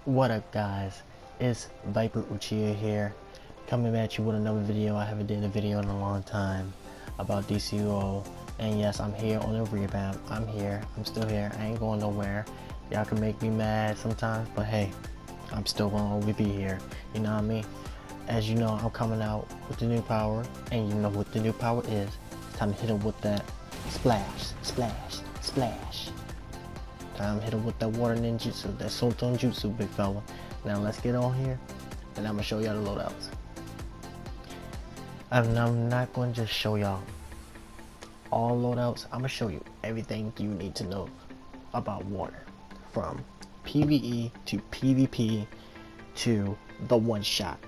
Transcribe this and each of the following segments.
What up guys, it's Viper Uchiha here, coming at you with another video. I haven't did a video in a long time about Dcuo, and yes, I'm here on a revamp. I'm here, I'm still here, I ain't going nowhere. Y'all can make me mad sometimes, but hey, I'm still gonna always be here, you know what I mean? As you know, I'm coming out with the new power, and you know what the new power is. Time to hit it with that splash, splash, splash. Time to hit him with that water ninjutsu, that Sultan jutsu, big fella. Now let's get on here, and I'm gonna show y'all the loadouts. And I'm not gonna just show y'all all loadouts. I'm gonna show you everything you need to know about water, from PvE to PvP to the one shot.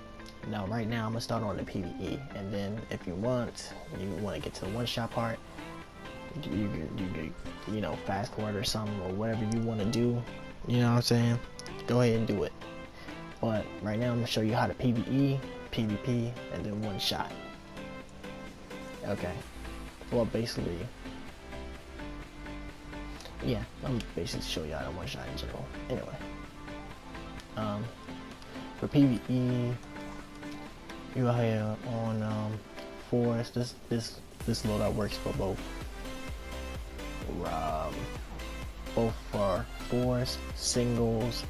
Now right now I'm gonna start on the PvE, and then if you want to get to the one shot part, you know, fast forward or something, or whatever you want to do, you know what I'm saying, go ahead and do it. But right now I'm gonna show you how to PvE, PvP, and then one shot. Okay, well basically, yeah, I'm basically show you how to one shot in general. Anyway, for PvE, you are here on forest. This loadout works for both for force, singles,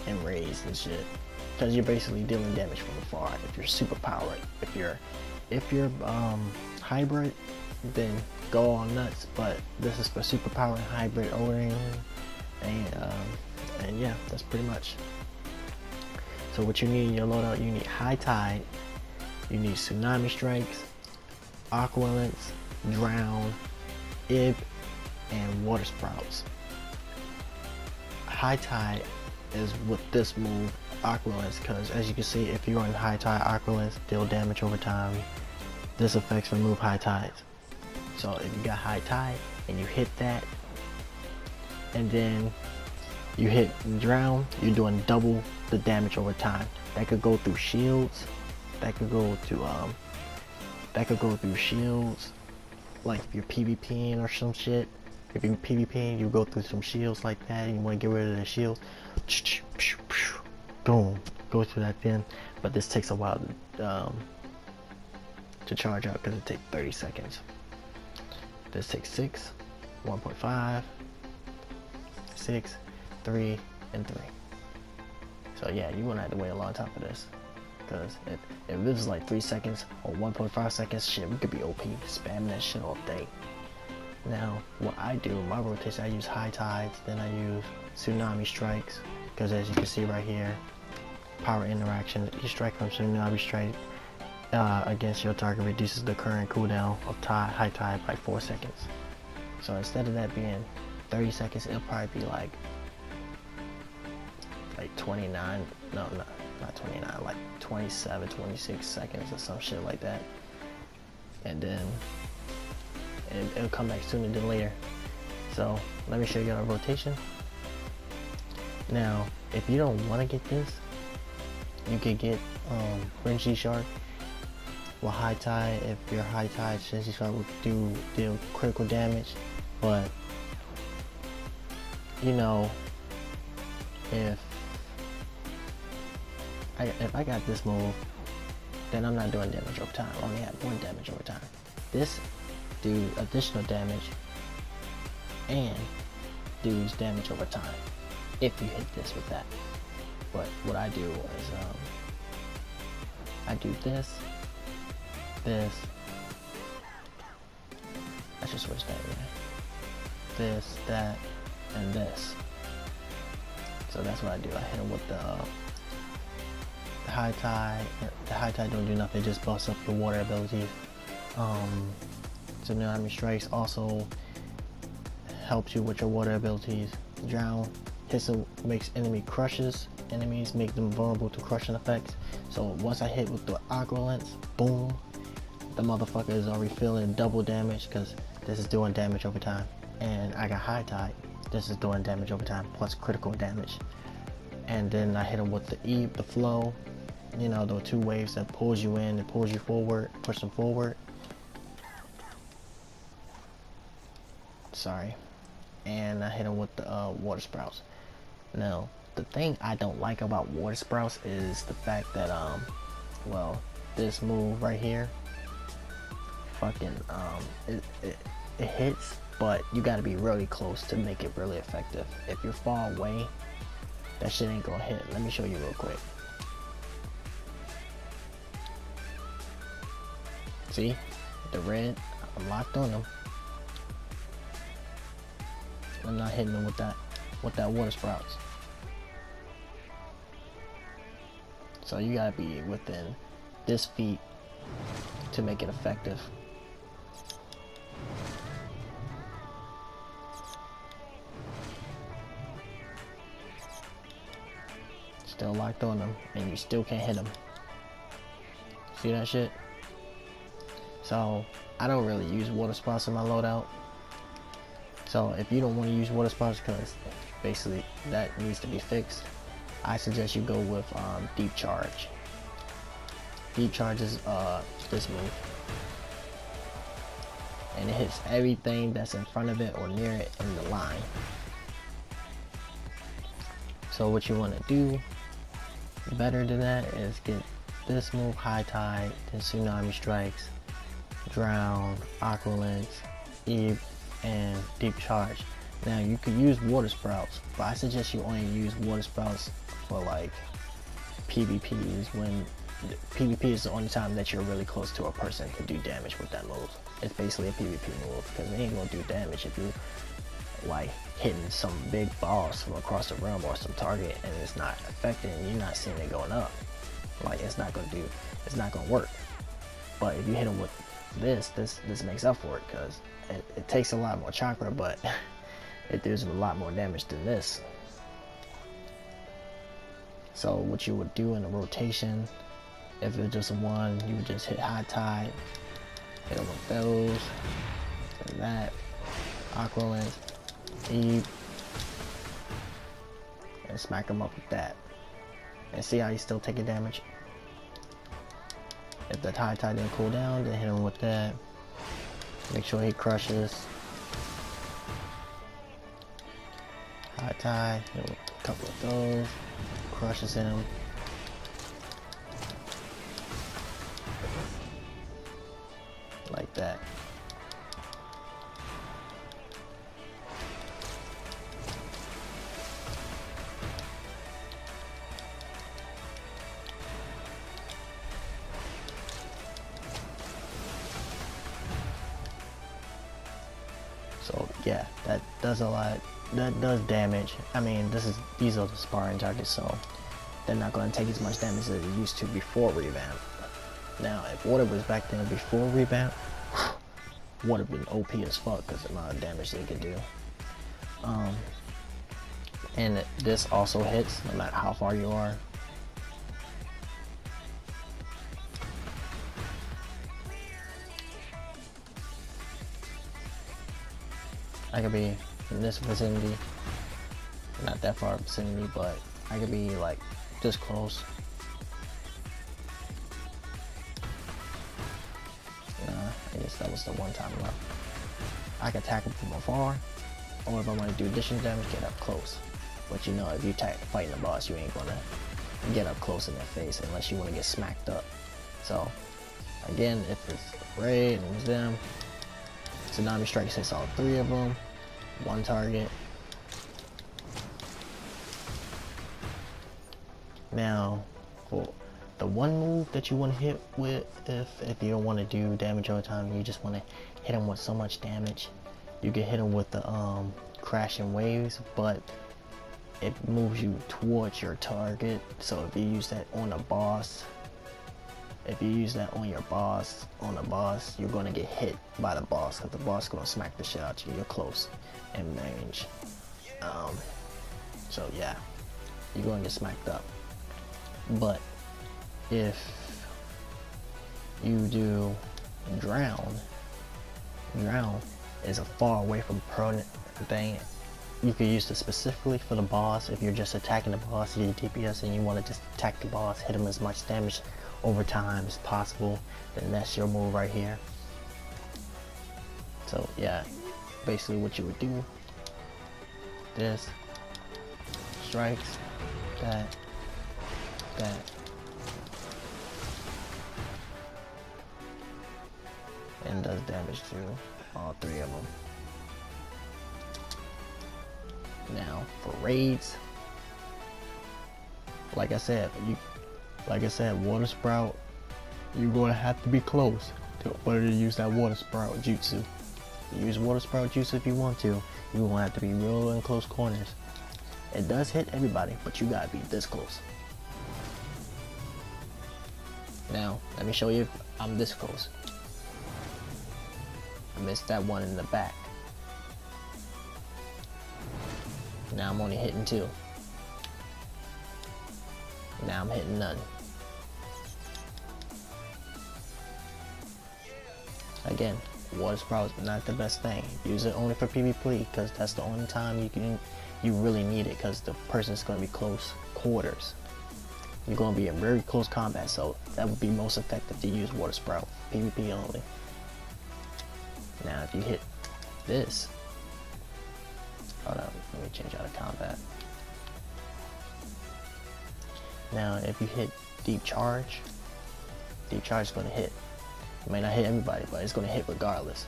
and raids and shit, because you're basically dealing damage from afar. If you're super powered, if you're hybrid, then go all nuts, but this is for super powered hybrid ordering, and yeah, that's pretty much. So what you need in your loadout, you need high tide, you need tsunami strikes, aqualents, drown, ib, and water sprouts. High tide is with this move, aqualents, because as you can see, if you're on high tide, aqualents deal damage over time. This affects remove high tides. So if you got high tide and you hit that, and then you hit drown, you're doing double the damage over time. That could go through shields, that could go through shields, like if you're PvPing or some shit. If you're PvPing, you go through some shields like that, and you want to get rid of the shields, boom, go through that then. But this takes a while to charge out, because it takes 30 seconds. This takes 6, 1.5, 6, 3, and 3. So yeah, you're gonna have to wait a long time for this, because if this is like 3 seconds or 1.5 seconds, shit, we could be OP spamming that shit all day. Now what I do, my rotation, I use high tides, then I use tsunami strikes, because as you can see right here, power interaction, each strike from tsunami strike against your target reduces the current cooldown of high tide by 4 seconds. So instead of that being 30 seconds, it'll probably be like 29, no, not 29, like 27, 26 seconds or some shit like that. And then it'll come back sooner than later. So let me show you our rotation. Now if you don't want to get this, you could get Frenzy Shark with high tide. If you're high tide, Frenzy Shark will deal critical damage. But you know, if I got this move, then I'm not doing damage over time. I only have 1 damage over time. This do additional damage and does damage over time if you hit this with that. But what I do is I do this, I should switch that, yeah. This, that, and this. So that's what I do. I hit him with the high tide. The high tide don't do nothing, it just buffs up your water abilities. Tsunami strikes also helps you with your water abilities. Drown hits makes enemies, make them vulnerable to crushing effects. So once I hit with the aqualents, boom, the motherfucker is already feeling double damage, because this is doing damage over time. And I got high tide, this is doing damage over time plus critical damage. And then I hit him with the flow, you know, the 2 waves that pulls you in and pulls you forward, push them forward. Sorry. And I hit him with the water sprouts. Now the thing I don't like about water sprouts is the fact that well, this move right here, fucking it hits, but you gotta be really close to make it really effective. If you're far away, that shit ain't gonna hit. Let me show you real quick. See the red? I'm locked on them. I'm not hitting them with that water sprouts. So you gotta be within this feet to make it effective. Still locked on them, and you still can't hit them. See that shit? So I don't really use water sprouts in my loadout. So if you don't want to use water sprouts, because basically that needs to be fixed, I suggest you go with deep charge. Deep charge is this move, and it hits everything that's in front of it or near it in the line. So what you want to do better than that is get this move, high tide, then tsunami strikes, drown, aqua lens, eve, and deep charge. Now you could use water sprouts, but I suggest you only use water sprouts for like PvPs. When PvP is the only time that you're really close to a person to do damage with that move. It's basically a PvP move because it ain't gonna do damage if you like hitting some big boss from across the room or some target and it's not affecting, you're not seeing it going up. Like it's not gonna work. But if you hit them with this makes up for it, because it takes a lot more chakra, but it does a lot more damage than this. So what you would do in a rotation, if it's just one, you would just hit high tide, hit them with those, and that, aqua lens, eve, and smack them up with that. And see how he's still taking damage? If the high tide didn't cool down, then hit him with that. Make sure he crushes. High tide, hit him with a couple of those, crushes him. Like that. So yeah, that does a lot. That does damage. I mean, these are the sparring targets, so they're not going to take as much damage as they used to before revamp. Now, if water was back then before revamp, would have been OP as fuck because the amount of damage they could do. And this also hits no matter how far you are. I could be in this vicinity, not that far vicinity, but I could be like this close. I guess that was the one time left. I can attack him from afar, or if I want to do additional damage, get up close. But you know, if you're fighting a boss, you ain't gonna get up close in their face unless you want to get smacked up. So again, if it's red and it's them, tsunami strikes hits all three of them, one target. Now, for the one move that you want to hit with, if you don't want to do damage all the time, you just want to hit him with so much damage, you can hit him with the crashing waves, but it moves you towards your target. So if you use that on a boss, if you use that on your boss, you're going to get hit by the boss, because the boss is going to smack the shit out of you. You're close in range. So yeah, you're going to get smacked up. But if you do drown is a far away from permanent thing. You could use this specifically for the boss. If you're just attacking the boss, you DPS and you want to just attack the boss, hit him as much damage over time as possible, then that's your move right here. So yeah, basically what you would do, this strikes, that, that. And does damage to all 3 of them. Now for raids, like I said, water sprout, you're gonna have to be close in order to use that water sprout jutsu. Use water sprout jutsu if you want to. You're gonna have to be real in close corners. It does hit everybody, but you gotta be this close. Now, let me show you if I'm this close. I missed that one in the back. Now I'm only hitting 2. Now I'm hitting none. Again, water sprout is not the best thing. Use it only for PvP because that's the only time you really need it, because the person's going to be close quarters. You're going to be in very close combat, so that would be most effective to use water sprout. PvP only. Now if you hit this, hold on, let me change out of combat. Now if you hit deep charge is going to hit. It may not hit everybody, but it's going to hit regardless.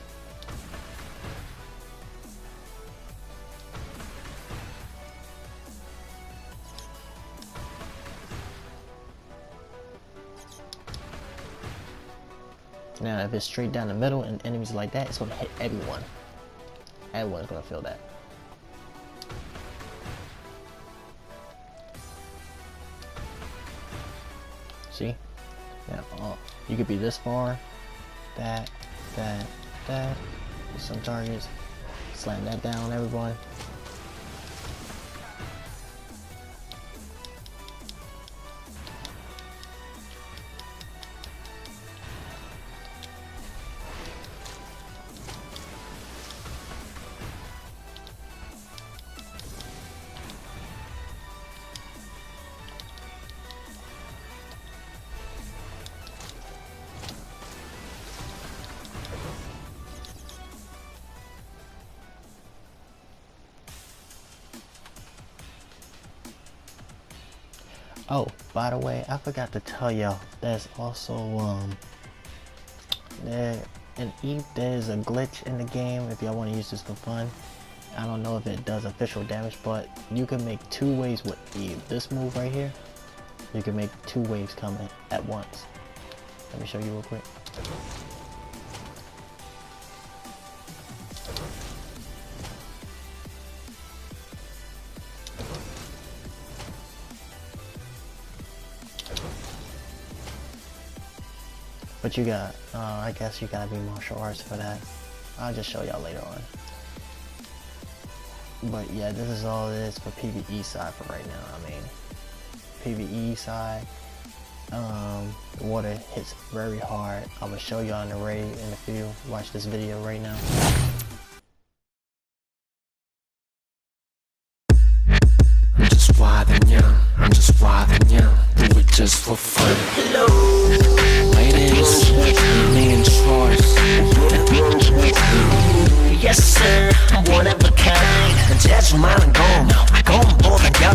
Now if it's straight down the middle and enemies like that, it's going to hit everyone. Everyone's going to feel that. See? Now you could be this far, that, with some targets. Slam that down, everyone. Oh, by the way, I forgot to tell y'all, there's also there's a glitch in the game if y'all want to use this for fun. I don't know if it does official damage, but you can make 2 waves with this move right here. You can make 2 waves coming at once. Let me show you real quick. But you got, I guess you gotta be martial arts for that. I'll just show y'all later on. But yeah, this is all it is for PvE side for right now. I mean, PvE side, the water hits very hard. I'm gonna show y'all in the raid in a few. Watch this video right now. I'm just wild and young, I'm just wild and young, do it just for fun. Hello, ladies, me and Troy's. Yes sir, I'm one of a kind. 난 재주 많은 곰보다 여.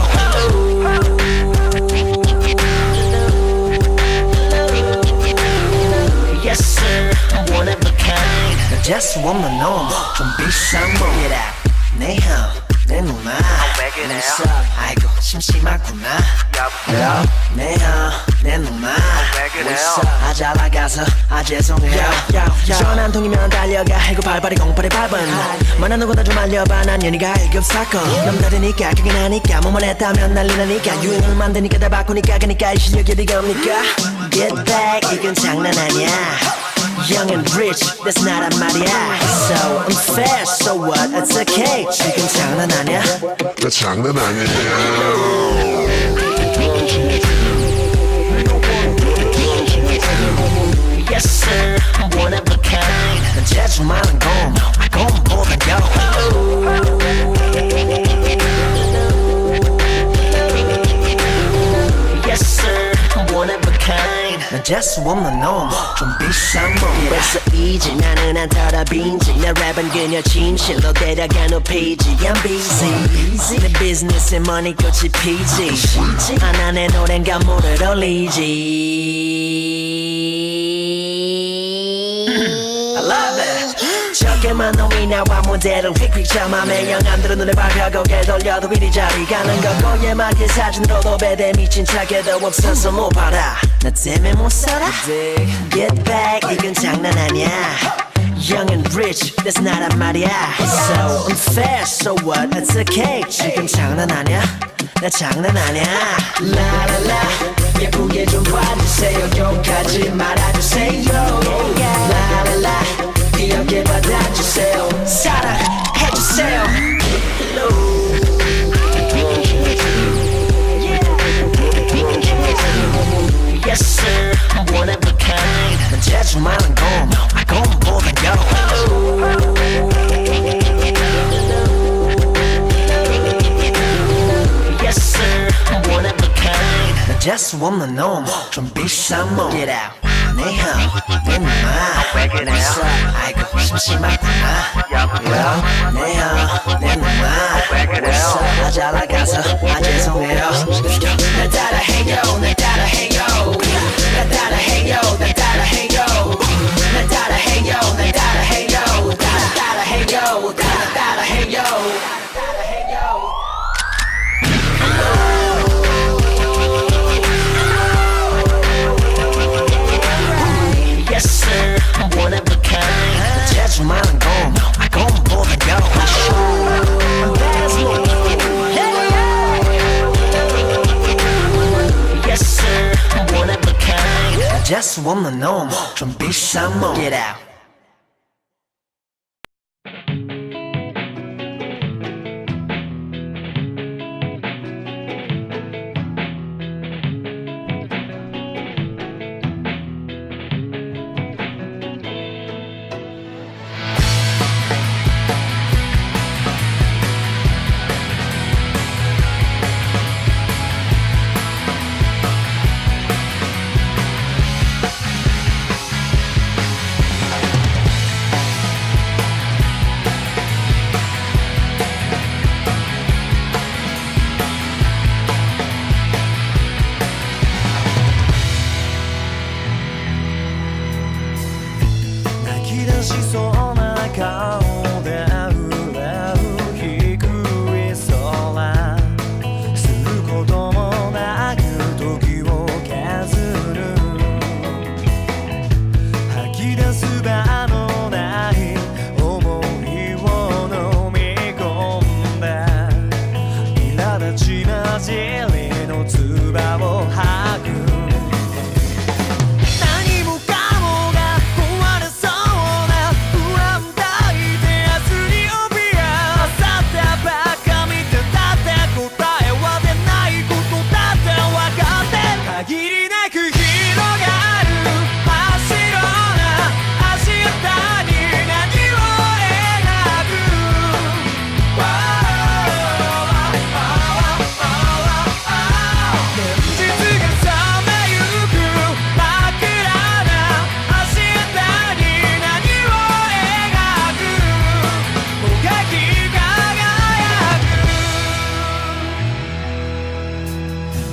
Yes sir, I'm one of a kind. 난 재수 없는 놈, 좀 비싼 놈. 내 형, 내 누나, 내 섭, 아이고 심심하구나. 내 형, 내 누나, 내 섭, 아 잘 나가서 아 죄송해요. 전화 한 통이면 달려가 해고 발발이 공팔이 밟은 만난 누구나 좀 알려봐 난 연희가 1급 사건. 남다르니까 그게 나니까 뭐만 했다면 난리 나니까 유행을 만드니까 다 바꾸니까 그니까 이 실력이 어디가 옵니까. Get back 이건 장난 아니야. Young and rich, that's not a 말이야. So I'm fast, so what? It's okay. 지금 장난 아니야. 나 장난 아니야. Yes sir, I'm one of a kind. 난 재주 많은 곰보다 여. Yes sir, I'm one of a kind. 난 재수없는 놈 좀 비싼 몸 벌써 이제 나는 안 털어 빈지 내 랩은 그녀 침실로 데려가는 피지 I'm busy 내 비즈니스에 머니 꽃이 피지 안 하네 노랜 감모를 올리지 I love it 적게만 놈이 나와 모델을 휙휙 참아 매형암들은 눈에 밟혀 고개 돌려도 이리 저리 가는 거고 예마게 사진으로도 배대 미친 척해도 없어서 못 봐라 나 때문에 못 살아 Get back 이건 장난 아니야 Young and rich, that's not a 말이야 So unfair, so what, it's okay 지금 장난 아니야 나 장난 아니야 라라라 예쁘게 좀 봐주세요 욕하지 말아주세요 라라라 귀엽게 받아주세요 사랑해주세요 Yes sir, one of a kind 난 재주 많은 곰 곰보단 요 Yes sir, one of a kind 난 재수 없는 놈 좀 비싼 몸 Get out 내형 내 누나 벌써 아이고 심심하구나 내형 내 누나 벌써 나 잘나가서 아 죄송해요 날 따라해요 날 따라해요 날 따라해요 날 따라해요 날 따라해요 날 따라해요 날 따라해요 날 따라해요 Yes sir, one of a kind 재주 많은 곰보단 요 Yes sir, one of a kind 재수 없는 놈 좀 비싼 몸 Get out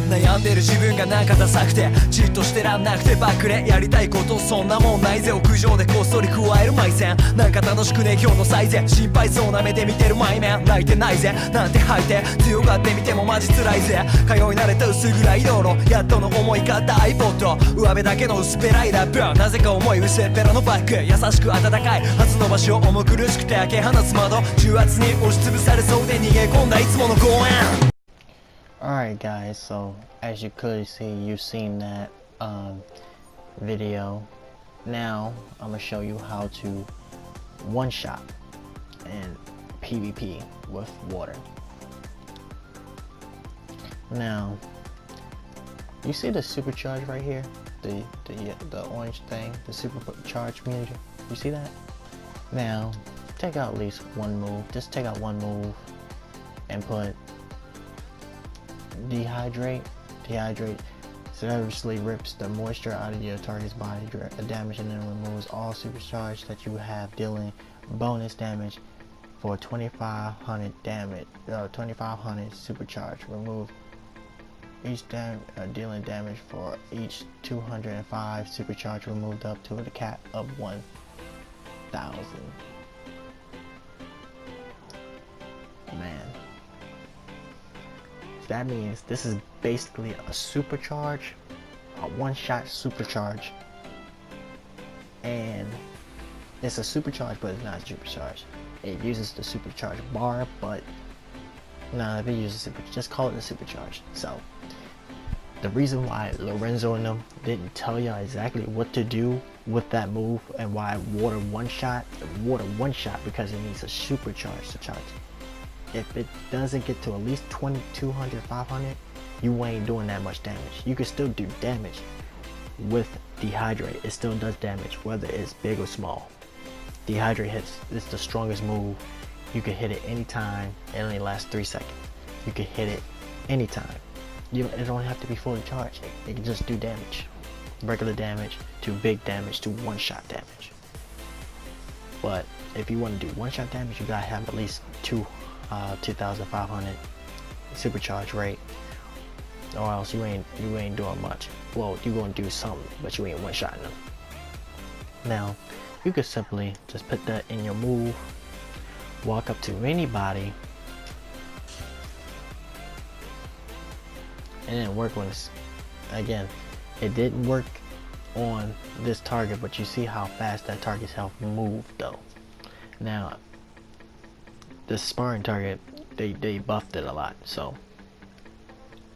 悩んでる自分がなんかダサくてじっとしてらんなくてばっくれやりたいことそんなもんないぜ屋上でこっそり加える埋線なんか楽しくね今日の最善心配そうな目で見てる前面泣いてないぜなんて吐いて強がってみてもマジ辛いぜ通い慣れた薄暗い道路やっとの思い方 iPod 上辺だけの薄っぺらいラップなぜか重い薄っぺらのバッグ優しく温かい初の場所重苦しくて開け放つ窓重圧に押しつぶされそうで逃げ込んだいつもの公園Alright guys, so as you could see, you've seen that video. Now I'm gonna show you how to one shot in PvP with water. Now you see the supercharge right here, the orange thing, the supercharge community. You see that? Now take out at least one move. Just take out one move and put dehydrate seriously rips the moisture out of your target's body, damaging and removes all supercharge that you have, dealing bonus damage for 2500 damage. 2500 supercharge. Remove each dealing damage for each 205 supercharge removed up to the cap of 1000. Man, that means this is basically a supercharge, a one-shot supercharge, and it's a supercharge, but it's not a supercharge. It uses the supercharge bar, but if it uses super, just call it a supercharge. So the reason why Lorenzo and them didn't tell you exactly what to do with that move and why water one shot because it needs a supercharge to charge. If it doesn't get to at least 2200, 500, you ain't doing that much damage. You can still do damage with dehydrate. It still does damage, whether it's big or small. Dehydrate hits, it's the strongest move. You can hit it anytime. It only lasts 3 seconds. You can hit it anytime. It don't have to be fully charged. It can just do damage. Regular damage to big damage to one-shot damage. But if you want to do one-shot damage, you gotta have at least 2500 supercharge rate, or else you ain't doing much. Well, you gonna do something, but you ain't one-shotting them. Now, you could simply just put that in your move, walk up to anybody, and then work on this. Again, it didn't work on this target, but you see how fast that target's health moved though. Now, this sparring target, they buffed it a lot, so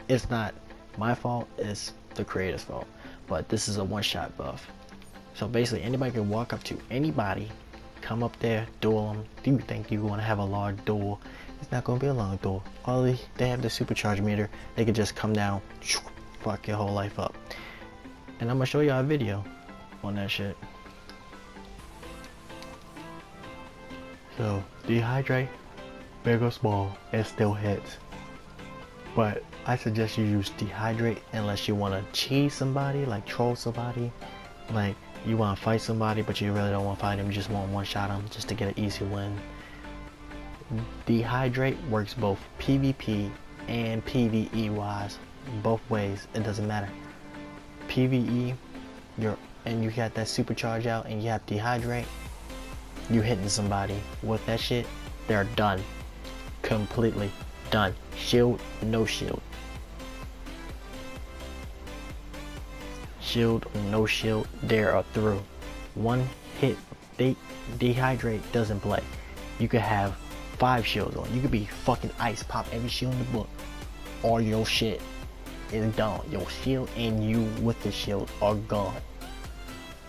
it's not my fault, it's the creator's fault. But this is a one-shot buff. So basically anybody can walk up to anybody, come up there, duel them. Do you think you're going to have a large duel? It's not going to be a long duel. They have the supercharge meter. They could just come down, fuck your whole life up. And I'm going to show y'all a video on that shit. So dehydrate, big or small, it still hits. But I suggest you use dehydrate unless you want to cheese somebody, like troll somebody, like you want to fight somebody but you really don't want to fight them, you just want one-shot them just to get an easy win. Dehydrate works both PvP and PvE wise, both ways, it doesn't matter. PvE, and you got that supercharge out and you have dehydrate, you hitting somebody with that shit, they're done. Completely done. Shield, no shield. Shield, no shield, they are through. One hit, dehydrate doesn't play. You could have 5 shields on. You could be fucking ice, pop every shield in the book. All your shit is gone. Your shield and you with the shield are gone.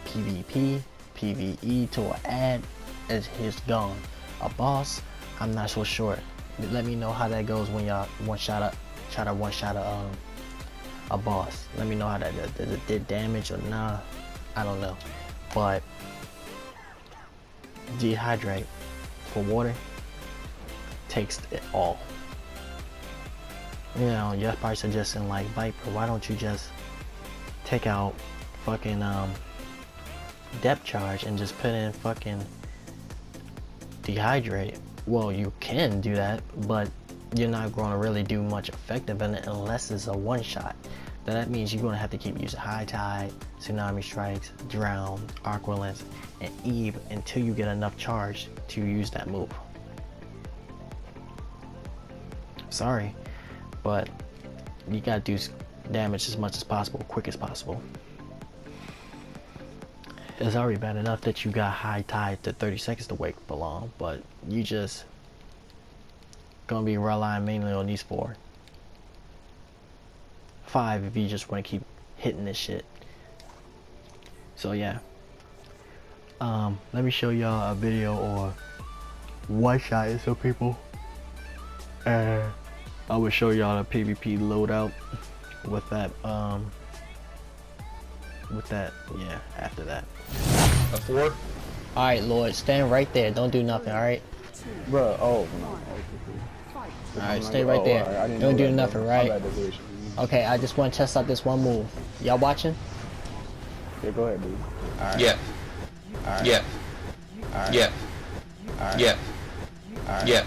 PvP, PvE to an ad is gone. A boss, I'm not so sure. Let me know how that goes when y'all try to one-shot a boss. Let me know how that does it did damage or nah. I don't know. But dehydrate for water takes it all. You know, you're probably suggesting like Viper, why don't you just take out fucking depth charge and just put in fucking dehydrate? Well, you can do that, but you're not going to really do much effective in it unless it's a one-shot. Then that means you're going to have to keep using High Tide, Tsunami Strikes, Drown, Aqualance, and Eve until you get enough charge to use that move. Sorry, but you got to do damage as much as possible, quick as possible. It's already bad enough that you got High Tide to 30 seconds to wake for long, but you just gonna be relying mainly on these 4. 5 if you just want to keep hitting this shit. So yeah, let me show y'all a video or one-shotting some people, and I will show y'all the PvP loadout with that yeah, after that. A 4? Alright, Lord, stand right there. Don't do nothing, alright? Bruh, oh. Alright, stay right there. Right. Don't do nothing, right? Okay, I just want to test out this one move. Y'all watching? Yeah, go ahead, dude. Right. Yeah. Right. Yeah. Right. Yeah. Right. Yeah. Right. Yeah.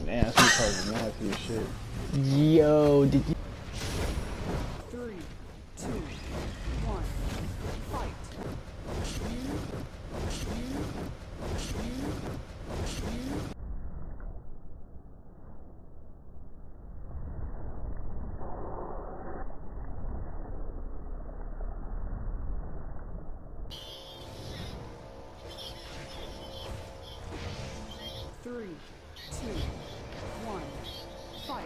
Nasty part, nasty as shit. Yo, did you? 3, 2, 1, fight. Three, two, one, fight.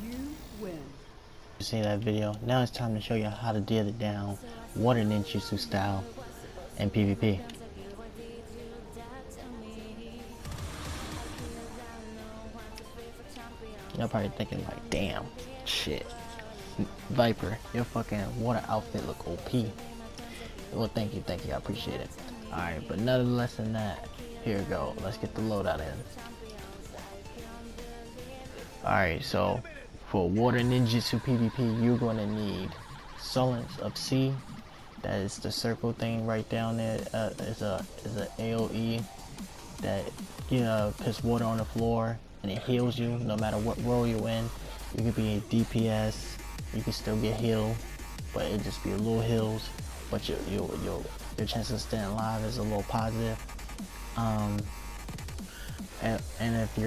You win. You see that video? Now it's time to show you how to deal it down water ninjutsu style in PvP. You're probably thinking like, damn, shit, Viper, your fucking water outfit look OP. Well, thank you, I appreciate it. Alright, but none less than that, here we go, let's get the loadout in. Alright, so for water ninjutsu PvP, you're going to need Sullies of Sea. That is the circle thing right down there. Is a AOE that, you know, puts water on the floor and it heals you no matter what role you're in. You could be a DPS, you can still get healed, but it just be a little heals. But your chance of staying alive is a little positive. And if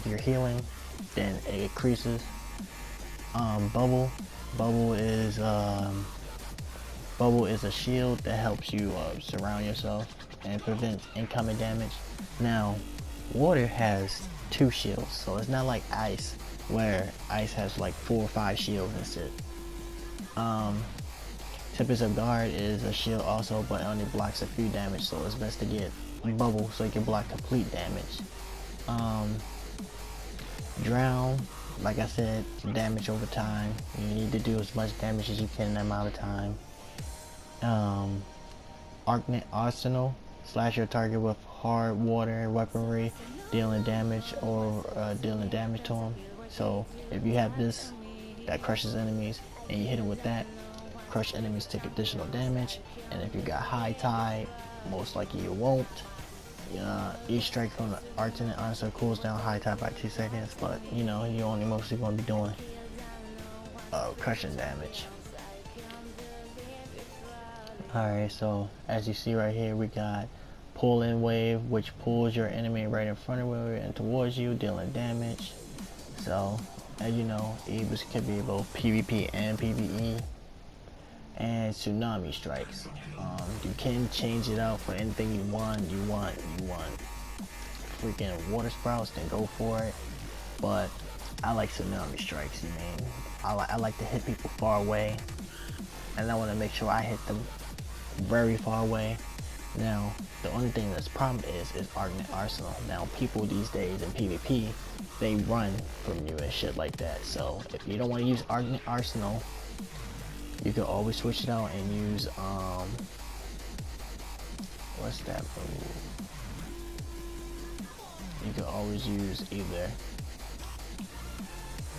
you're healing, then it increases. Bubble is a shield that helps you surround yourself and prevent incoming damage. Now, water has 2 shields, so it's not like ice, where ice has like 4 or 5 shields and shit. Tempest of Guard is a shield also, but it only blocks a few damage, so it's best to get Bubble so you can block complete damage. Drown, like I said, damage over time. You need to do as much damage as you can in that amount of time. Arsenal, slash your target with hard water weaponry, dealing damage or dealing damage to them. So if you have this that crushes enemies and you hit it with that, crush enemies take additional damage. And if you got high tide, most likely you won't. Each strike from the alternate answer cools down high tide by 2 seconds, but you know, you're only mostly going to be doing crushing damage. Alright, so as you see right here, we got pull in wave, which pulls your enemy right in front of you and towards you, dealing damage. So as you know, Ebus can be both PvP and PvE. And tsunami strikes. You can change it out for anything you want. You want freaking water sprouts, then go for it. But I like tsunami strikes. You mean I like to hit people far away, and I want to make sure I hit them very far away. Now the only thing that's problem is Arctic Arsenal. Now people these days in PvP, they run from you and shit like that. So if you don't want to use Arctic Arsenal, you can always switch it out and use what's that move? You can always use either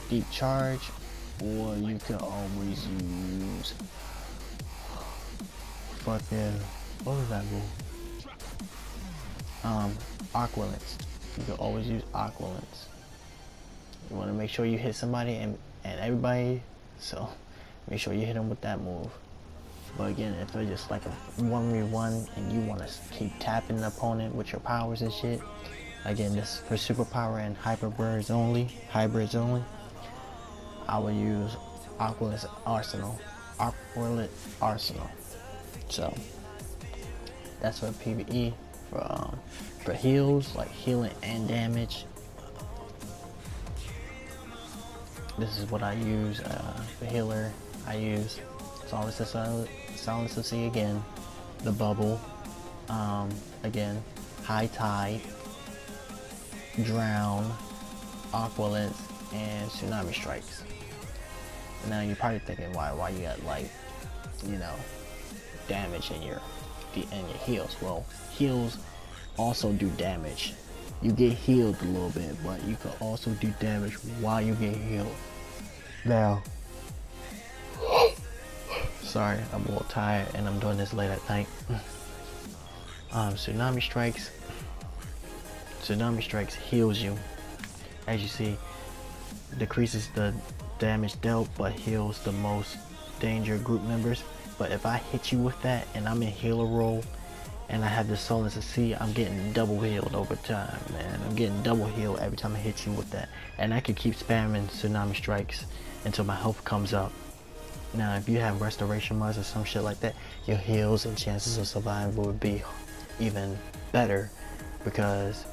deep charge, or you can always use fucking, what was that move? Aqualance. You can always use Aqualance. You want to make sure you hit somebody and everybody, so make sure you hit them with that move. But again, if it's just like a 1v1 and you want to keep tapping the opponent with your powers and shit, again, this is for superpower and hybrids only, I will use Aqualance Arsenal. So that's for PvE. for heals, like healing and damage. This is what I use. For healer, I use Silence of Sea again, the bubble, again, High Tide, Drown, Aqualence, and Tsunami Strikes. Now you're probably thinking why you got, like, you know, damage in your heals. Well, heals also do damage. You get healed a little bit, but you can also do damage while you get healed. Now, sorry, I'm a little tired and I'm doing this late at night. Tsunami Strikes heals you. As you see, decreases the damage dealt but heals the most danger group members. But if I hit you with that and I'm in healer role and I have the Silence of Sea, I'm getting double healed over time, man. I'm getting double healed every time I hit you with that. And I could keep spamming Tsunami Strikes until my health comes up. Now, if you have restoration mods or some shit like that, your heals and chances of survival would be even better because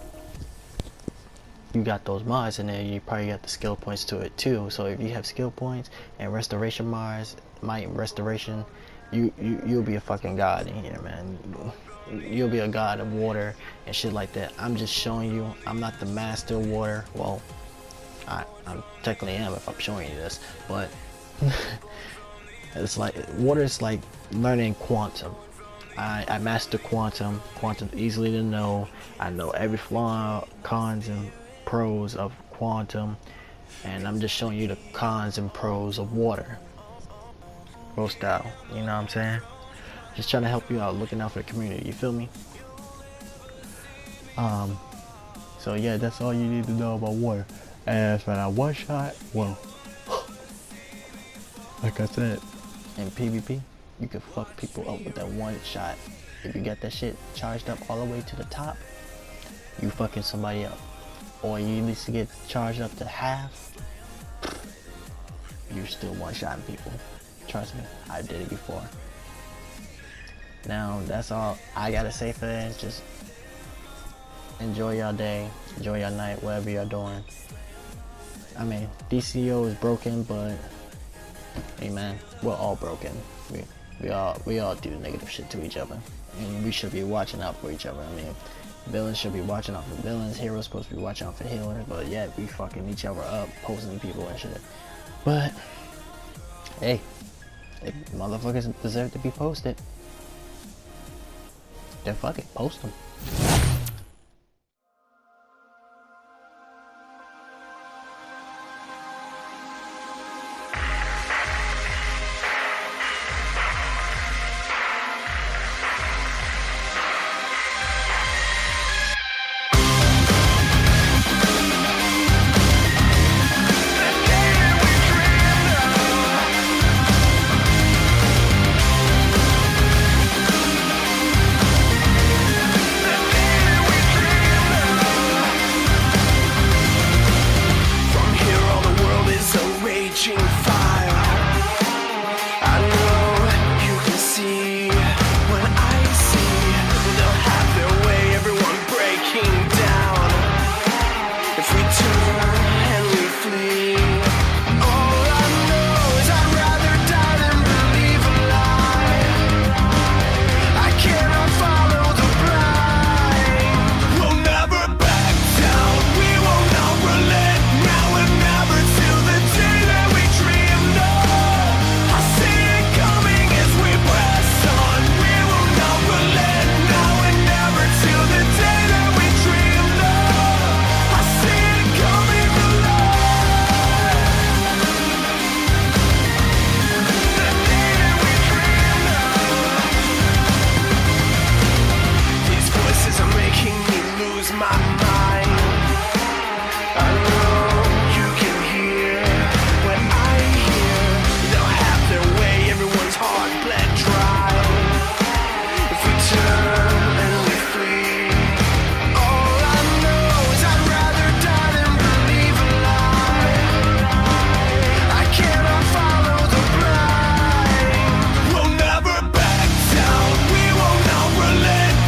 you got those mods in there. You probably got the skill points to it too. So if you have skill points and restoration mods, restoration, you'll be a fucking god in here, man. You'll be a god of water and shit like that. I'm just showing you. I'm not the master of water. Well, I technically am if I'm showing you this, but it's like water is like learning quantum. I master quantum. Quantum easily to know. I know every flaw, cons, and pros of quantum, and I'm just showing you the cons and pros of water. Bro style, you know what I'm saying? Just trying to help you out, looking out for the community. You feel me? So yeah, that's all you need to know about water. As for that one shot, well, like I said, in PvP, you can fuck people up with that one shot. If you get that shit charged up all the way to the top, you fucking somebody up. Or you at least get charged up to half, you're still one-shotting people. Trust me, I did it before. Now, that's all I gotta say for this. Just enjoy your day, enjoy your night, whatever you're doing. I mean, Dcuo is broken, but hey man, we're all broken. We all do negative shit to each other, and we should be watching out for each other. I mean, villains should be watching out for villains, heroes supposed to be watching out for healers, but yeah, we fucking each other up, posting people and shit. But hey, if motherfuckers deserve to be posted, then fuck it, post them.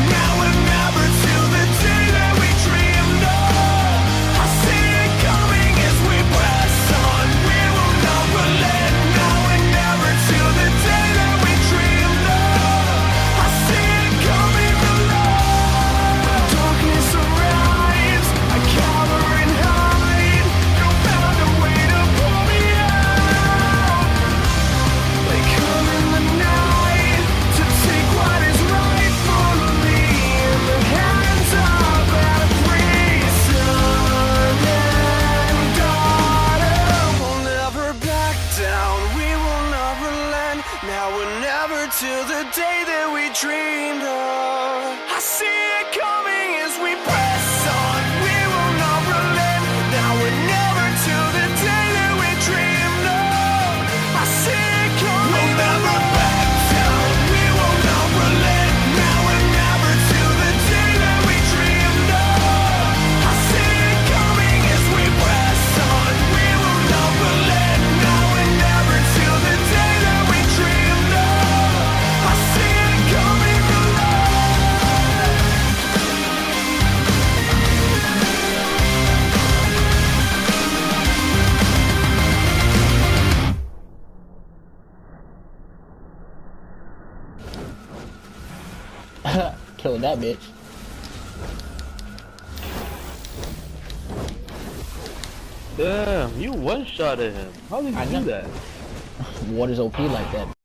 Now and never killed that bitch. Damn, you one-shotted him. How did you do that? Water's OP like that.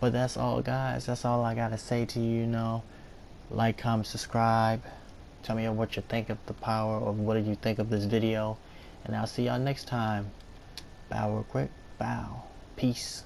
But that's all, guys. That's all I gotta say to you. You know, like, comment, subscribe. Tell me what you think of the power, or what do you think of this video. And I'll see y'all next time. Bow real quick. Bow. Peace.